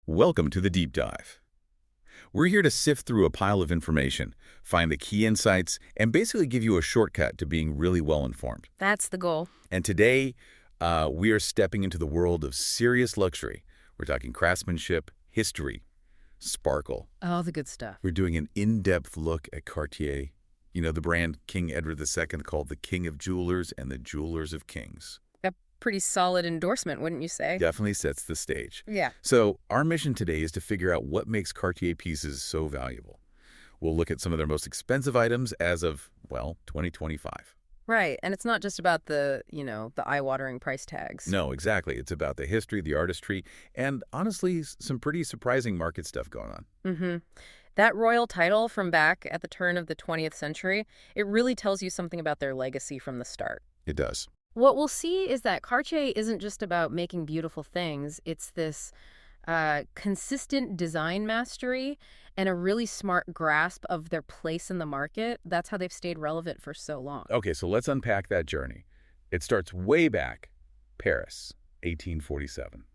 Welcome to the Deep Dive. We're here to sift through a pile of information, find the key insights, and basically give you a shortcut to being really well-informed. That's the goal. And today, we are stepping into the world of serious luxury. We're talking craftsmanship, history, sparkle. Oh, the good stuff. We're doing an in-depth look at Cartier. You know, the brand King Edward II called the King of Jewelers and the Jewelers of Kings. A pretty solid endorsement, wouldn't you say? Definitely sets the stage. Yeah. So our mission today is to figure out what makes Cartier pieces so valuable. We'll look at some of their most expensive items as of, well, 2025. Right. And it's not just about the eye-watering price tags. No, exactly. It's about the history, the artistry, and honestly, some pretty surprising market stuff going on. Mm-hmm. That royal title from back at the turn of the 20th century, it really tells you something about their legacy from the start. It does. What we'll see is that Cartier isn't just about making beautiful things. It's this consistent design mastery and a really smart grasp of their place in the market. That's how they've stayed relevant for so long. Okay, so let's unpack that journey. It starts way back, Paris, 1847.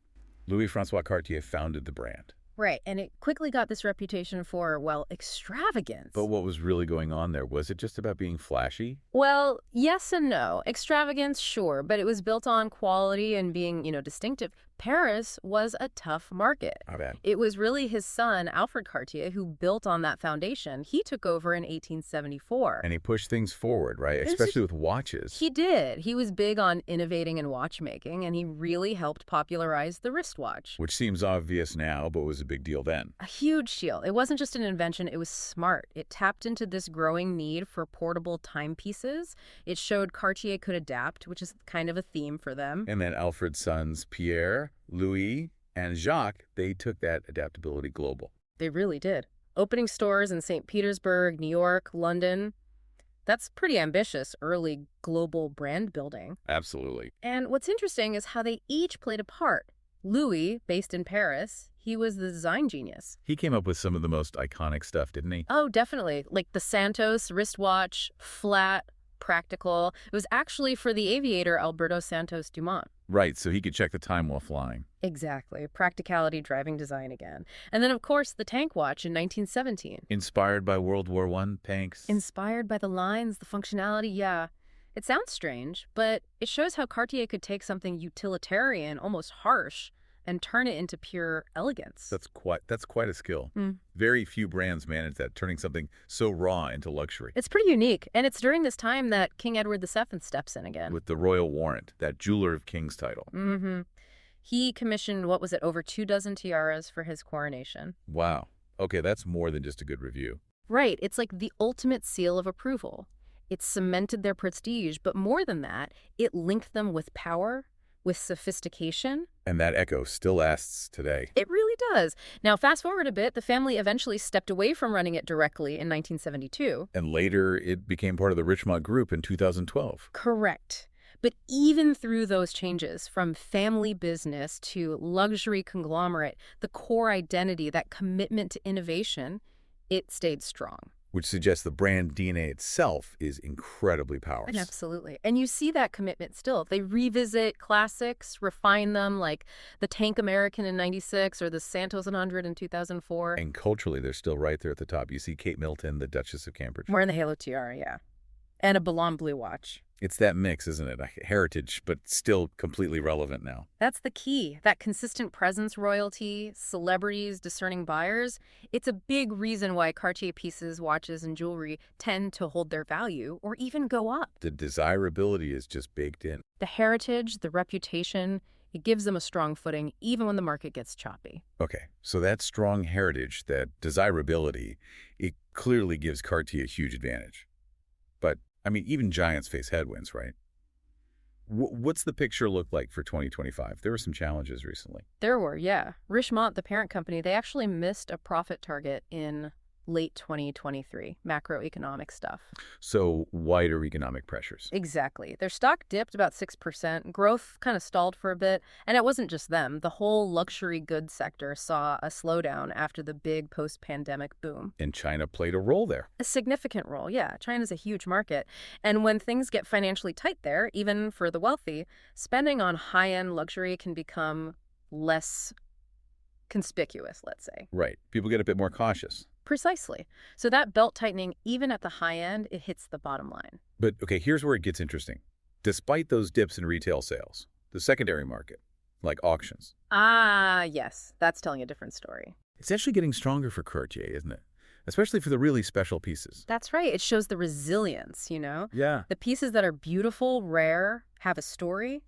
Louis-François Cartier founded the brand. Right, and it quickly got this reputation for, well, extravagance. But what was really going on there? Was it just about being flashy? Well, yes and no. Extravagance, sure, but it was built on quality and being, distinctive. Paris was a tough market. How bad? It was really his son, Alfred Cartier, who built on that foundation. He took over in 1874. And he pushed things forward, right? Especially with watches. He did. He was big on innovating in watchmaking, and he really helped popularize the wristwatch. Which seems obvious now, but was a big deal then. A huge deal. It wasn't just an invention, it was smart. It tapped into this growing need for portable timepieces. It showed Cartier could adapt, which is kind of a theme for them. And then Alfred's sons, Pierre, Louis, and Jacques, they took that adaptability global. They really did. Opening stores in St. Petersburg, New York, London. That's pretty ambitious early global brand building. Absolutely. And what's interesting is how they each played a part. Louis, based in Paris, he was the design genius. He came up with some of the most iconic stuff, didn't he? Oh, definitely. Like the Santos wristwatch, flat, practical. It was actually for the aviator Alberto Santos Dumont. Right, so he could check the time while flying. Exactly. Practicality driving design again. And then, of course, the tank watch in 1917. Inspired by World War I tanks. Inspired by the lines, the functionality, yeah. It sounds strange, but it shows how Cartier could take something utilitarian, almost harsh, and turn it into pure elegance. That's quite a skill. Very few brands manage that, turning something so raw into luxury. It's pretty unique, and it's during this time that King Edward II steps in again. With the royal warrant, that Jeweler of Kings title. Mm-hmm. He commissioned, what was it, over 24 tiaras for his coronation. Wow. Okay, that's more than just a good review. Right. It's like the ultimate seal of approval. It cemented their prestige, but more than that, it linked them with power, with sophistication. And that echo still lasts today. It really does. Now, fast forward a bit, the family eventually stepped away from running it directly in 1972. And later, it became part of the Richemont Group in 2012. Correct. But even through those changes, from family business to luxury conglomerate, the core identity, that commitment to innovation, it stayed strong. Which suggests the brand DNA itself is incredibly powerful. Absolutely. And you see that commitment still. They revisit classics, refine them, like the Tank American in 96 or the Santos 100 in 2004. And culturally, they're still right there at the top. You see Kate Middleton, the Duchess of Cambridge. Wearing the Halo tiara, yeah. And a Boulogne blue watch. It's that mix, isn't it? A heritage, but still completely relevant now. That's the key. That consistent presence royalty, celebrities, discerning buyers. It's a big reason why Cartier pieces, watches, and jewelry tend to hold their value or even go up. The desirability is just baked in. The heritage, the reputation, it gives them a strong footing even when the market gets choppy. Okay, so that strong heritage, that desirability, it clearly gives Cartier a huge advantage. But even giants face headwinds, right? What's the picture look like for 2025? There were some challenges recently. There were, yeah. Richemont, the parent company, they actually missed a profit target in late 2023, macroeconomic stuff. So wider economic pressures. Exactly. Their stock dipped about 6%. Growth kind of stalled for a bit. And it wasn't just them. The whole luxury goods sector saw a slowdown after the big post-pandemic boom. And China played a role there. A significant role, yeah. China's a huge market. And when things get financially tight there, even for the wealthy, spending on high-end luxury can become less conspicuous, let's say. Right. People get a bit more cautious. Precisely. So that belt tightening, even at the high end, it hits the bottom line. But, okay, here's where it gets interesting. Despite those dips in retail sales, the secondary market, like auctions, Ah, yes. That's telling a different story. it's actually getting stronger for Cartier, isn't it? Especially for the really special pieces. That's right. It shows the resilience, you know? Yeah. The pieces that are beautiful, rare, have a story,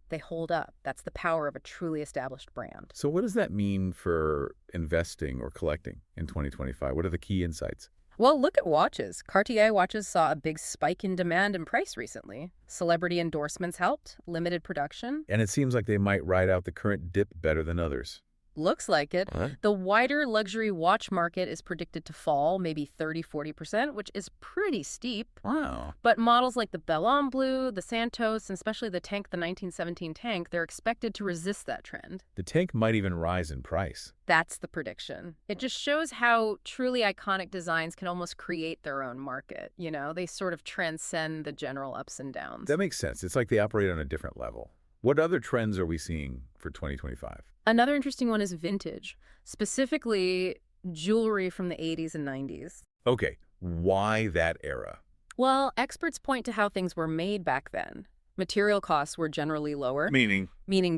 they hold up. That's the power of a truly established brand. So what does that mean for investing or collecting in 2025? What are the key insights? Well, look at watches. Cartier watches saw a big spike in demand and price recently. Celebrity endorsements helped, limited production. And it seems like they might ride out the current dip better than others. Looks like it. Huh? The wider luxury watch market is predicted to fall maybe 30–40%, which is pretty steep. Wow. But models like the Belle Bleu, the Santos, and especially the Tank, the 1917 Tank, they're expected to resist that trend. The tank might even rise in price. That's the prediction. It just shows how truly iconic designs can almost create their own market. You know, they sort of transcend the general ups and downs. That makes sense. It's like they operate on a different level. What other trends are we seeing for 2025? Another interesting one is vintage, specifically jewelry from the 80s and 90s. Okay, why that era? Well, experts point to how things were made back then. Material costs were generally lower, meaning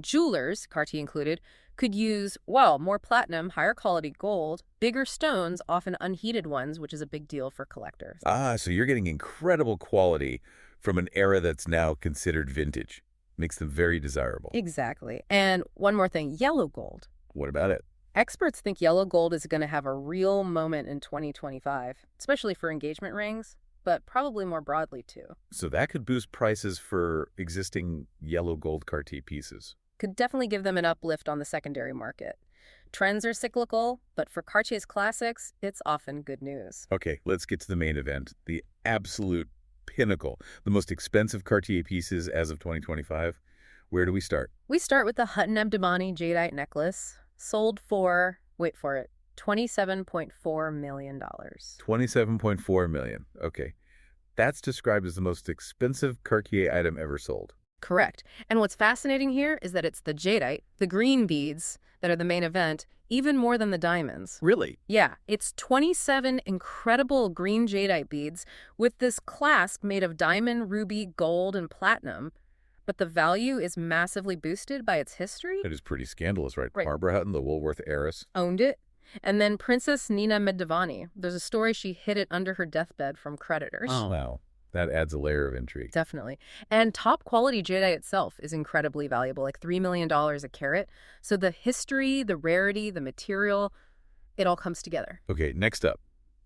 jewelers, Cartier included, could use, well, more platinum, higher quality gold, bigger stones, often unheated ones, which is a big deal for collectors. Ah, so you're getting incredible quality from an era that's now considered vintage. Makes them very desirable. Exactly. And one more thing, yellow gold. What about it? Experts think yellow gold is going to have a real moment in 2025, especially for engagement rings, but probably more broadly too. So that could boost prices for existing yellow gold Cartier pieces. Could definitely give them an uplift on the secondary market. Trends are cyclical, but for Cartier's classics, it's often good news. Okay, let's get to the main event, the absolute pinnacle, the most expensive Cartier pieces as of 2025. Where do we start? We start with the Hutton Abdamani jadeite necklace, sold for, wait for it, $27.4 million. $27.4 million. Okay. That's described as the most expensive Cartier item ever sold. Correct. And what's fascinating here is that it's the jadeite, the green beads, that are the main event, even more than the diamonds. Really? Yeah, it's 27 incredible green jadeite beads with this clasp made of diamond, ruby, gold, and platinum. But the value is massively boosted by its history. It is pretty scandalous, right? Right. Barbara Hutton, the Woolworth heiress. Owned it. And then Princess Nina Medavani. There's a story she hid it under her deathbed from creditors. Oh, wow. That adds a layer of intrigue. Definitely. And top quality jadeite itself is incredibly valuable, like $3 million a carat. So the history, the rarity, the material, it all comes together. Okay, next up,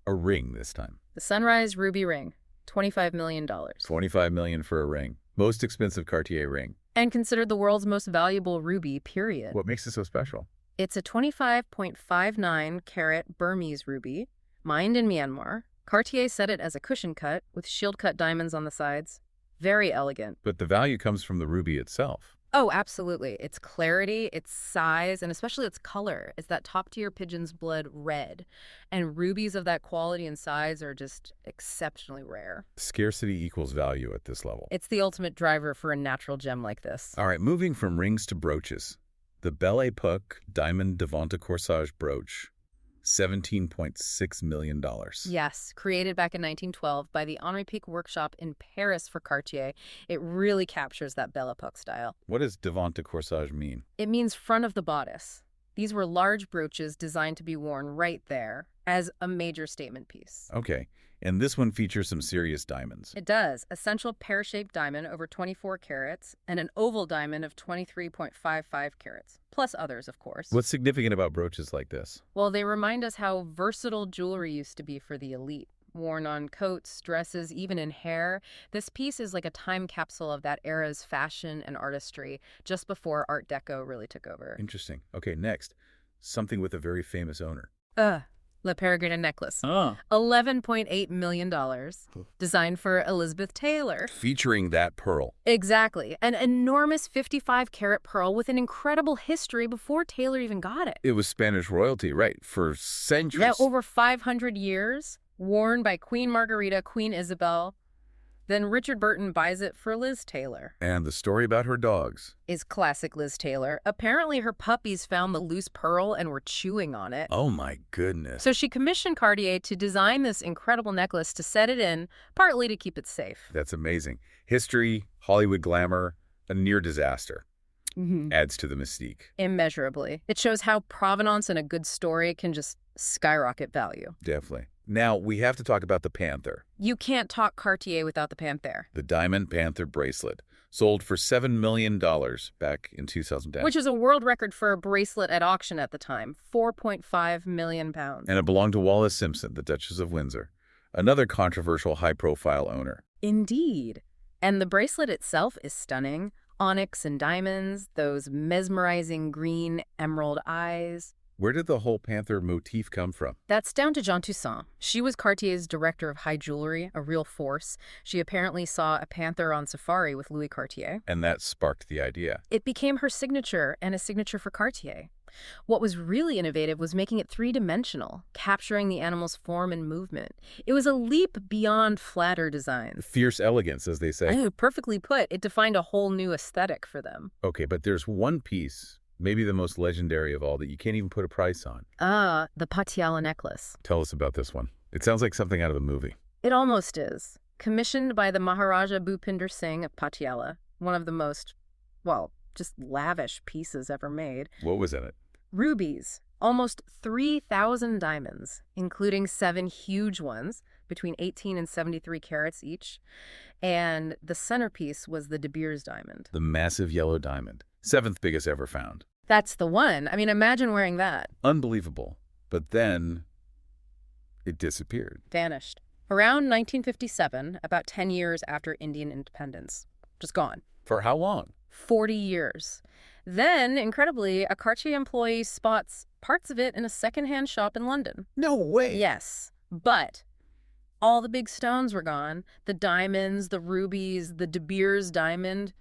a ring this time. The Sunrise Ruby Ring, $25 million. $25 million for a ring. Most expensive Cartier ring. And considered the world's most valuable ruby, period. What makes it so special? It's a 25.59 carat Burmese ruby, mined in Myanmar. Cartier set it as a cushion cut with shield-cut diamonds on the sides. Very elegant. But the value comes from the ruby itself. Oh, absolutely. Its clarity, its size, and especially its color. It's that top-tier pigeon's blood red. And rubies of that quality and size are just exceptionally rare. Scarcity equals value at this level. It's the ultimate driver for a natural gem like this. All right, moving from rings to brooches. The Belle Epoque Diamond Devonta Corsage brooch. $17.6 million. Yes, created back in 1912 by the Henri Pic workshop in Paris for Cartier. It really captures that Belle Epoque style. What does Devonta Corsage mean? It means front of the bodice. These were large brooches designed to be worn right there as a major statement piece. Okay, and this one features some serious diamonds. It does. A central pear-shaped diamond over 24 carats and an oval diamond of 23.55 carats, plus others, of course. What's significant about brooches like this? Well, they remind us how versatile jewelry used to be for the elite. Worn on coats, dresses, even in hair. This piece is like a time capsule of that era's fashion and artistry, just before Art Deco really took over. Interesting. Okay, next. Something with a very famous owner. La Peregrina necklace. Oh. $11.8 million. Designed for Elizabeth Taylor. Featuring that pearl. Exactly. An enormous 55-carat pearl with an incredible history before Taylor even got it. It was Spanish royalty, right, for centuries. Yeah, over 500 years. Worn by Queen Margarita, Queen Isabel. Then Richard Burton buys it for Liz Taylor. And the story about her dogs. Is classic Liz Taylor. Apparently her puppies found the loose pearl and were chewing on it. Oh my goodness. So she commissioned Cartier to design this incredible necklace to set it in, partly to keep it safe. That's amazing. History, Hollywood glamour, a near disaster. Adds to the mystique. Immeasurably. It shows how provenance and a good story can just skyrocket value. Definitely. Now, we have to talk about the Panther. You can't talk Cartier without the Panther. The Diamond Panther bracelet. Sold for $7 million back in 2010. Which is a world record for a bracelet at auction at the time. 4.5 million pounds. And it belonged to Wallis Simpson, the Duchess of Windsor. Another controversial high-profile owner. Indeed. And the bracelet itself is stunning. Onyx and diamonds, those mesmerizing green emerald eyes. Where did the whole Panther motif come from? That's down to Jean Toussaint. She was Cartier's director of high jewelry, a real force. She apparently saw a panther on safari with Louis Cartier. And that sparked the idea. It became her signature and a signature for Cartier. What was really innovative was making it three-dimensional, capturing the animal's form and movement. It was a leap beyond flatter designs. Fierce elegance, as they say. Oh, perfectly put. It defined a whole new aesthetic for them. Okay, but there's one piece, maybe the most legendary of all, that you can't even put a price on. The Patiala necklace. Tell us about this one. It sounds like something out of a movie. It almost is. Commissioned by the Maharaja Bhupinder Singh of Patiala, one of the most, well, just lavish pieces ever made. What was in it? Rubies. Almost 3,000 diamonds, including 7 huge ones, between 18 and 73 carats each. And the centerpiece was the De Beers diamond. The massive yellow diamond. 7th biggest ever found. That's the one. I mean, imagine wearing that. Unbelievable. But then it disappeared. Vanished. Around 1957, about 10 years after Indian independence. Just gone. For how long? 40 years. Then, incredibly, a Cartier employee spots parts of it in a secondhand shop in London. No way. Yes, but all the big stones were gone. The diamonds, the rubies, the De Beers diamond,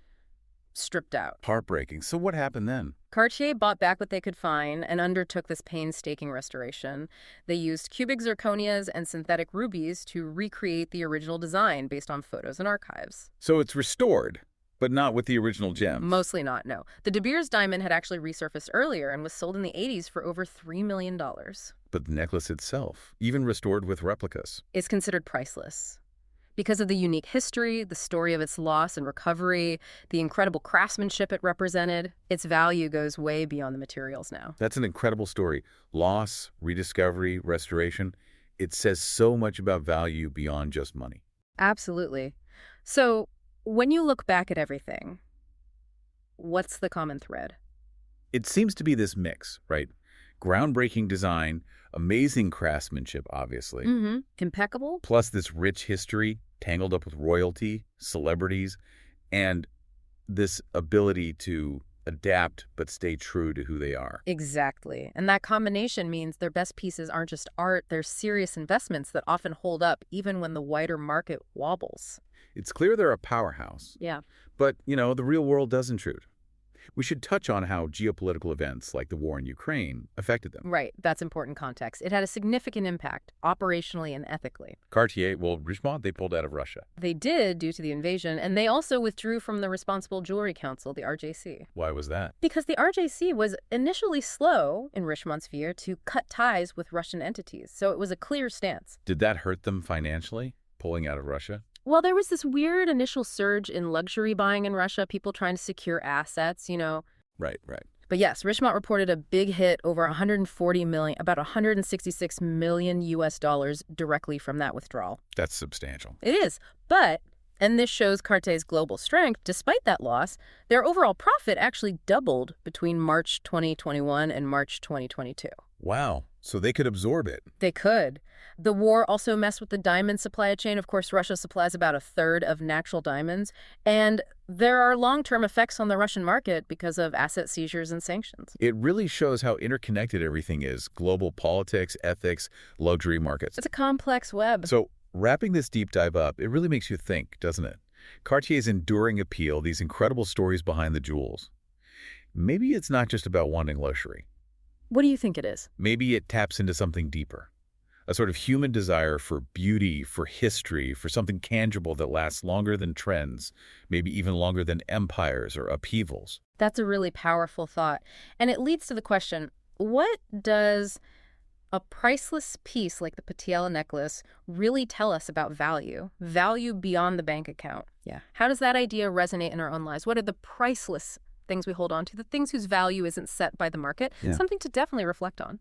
stripped out. Heartbreaking. So what happened then? Cartier bought back what they could find and undertook this painstaking restoration. They used cubic zirconias and synthetic rubies to recreate the original design based on photos and archives. So it's restored, but not with the original gems. Mostly not, no. The De Beers diamond had actually resurfaced earlier and was sold in the 80s for over $3 million. But the necklace itself, even restored with replicas, is considered priceless. Because of the unique history, the story of its loss and recovery, the incredible craftsmanship it represented, its value goes way beyond the materials now. That's an incredible story. Loss, rediscovery, restoration. It says so much about value beyond just money. Absolutely. So, when you look back at everything, what's the common thread? It seems to be this mix, right? Groundbreaking design, amazing craftsmanship, obviously. Impeccable? Plus this rich history, tangled up with royalty, celebrities, and this ability to adapt but stay true to who they are. Exactly. And that combination means their best pieces aren't just art, they're serious investments that often hold up even when the wider market wobbles. It's clear they're a powerhouse. Yeah. But, the real world does intrude. We should touch on how geopolitical events like the war in Ukraine affected them. Right. That's important context. It had a significant impact, operationally and ethically. Cartier, Richemont, they pulled out of Russia. They did due to the invasion, and they also withdrew from the Responsible Jewelry Council, the RJC. Why was that? Because the RJC was initially slow, in Richemont's view, to cut ties with Russian entities, so it was a clear stance. Did that hurt them financially, pulling out of Russia? Well, there was this weird initial surge in luxury buying in Russia, people trying to secure assets, Right. But yes, Richemont reported a big hit, over 140 million, about 166 million US dollars directly from that withdrawal. That's substantial. It is. But, and this shows Cartier's global strength, despite that loss, their overall profit actually doubled between March 2021 and March 2022. Wow. So they could absorb it. They could. The war also messed with the diamond supply chain. Of course, Russia supplies about a third of natural diamonds. And there are long-term effects on the Russian market because of asset seizures and sanctions. It really shows how interconnected everything is. Global politics, ethics, luxury markets. It's a complex web. So wrapping this deep dive up, it really makes you think, doesn't it? Cartier's enduring appeal, these incredible stories behind the jewels. Maybe it's not just about wanting luxury. What do you think it is? Maybe it taps into something deeper. a sort of human desire for beauty, for history, for something tangible that lasts longer than trends, maybe even longer than empires or upheavals. That's a really powerful thought. And it leads to the question, what does a priceless piece like the Patiala necklace really tell us about value? Value beyond the bank account. Yeah. How does that idea resonate in our own lives? What are the priceless things we hold on to, the things whose value isn't set by the market? Yeah. Something to definitely reflect on.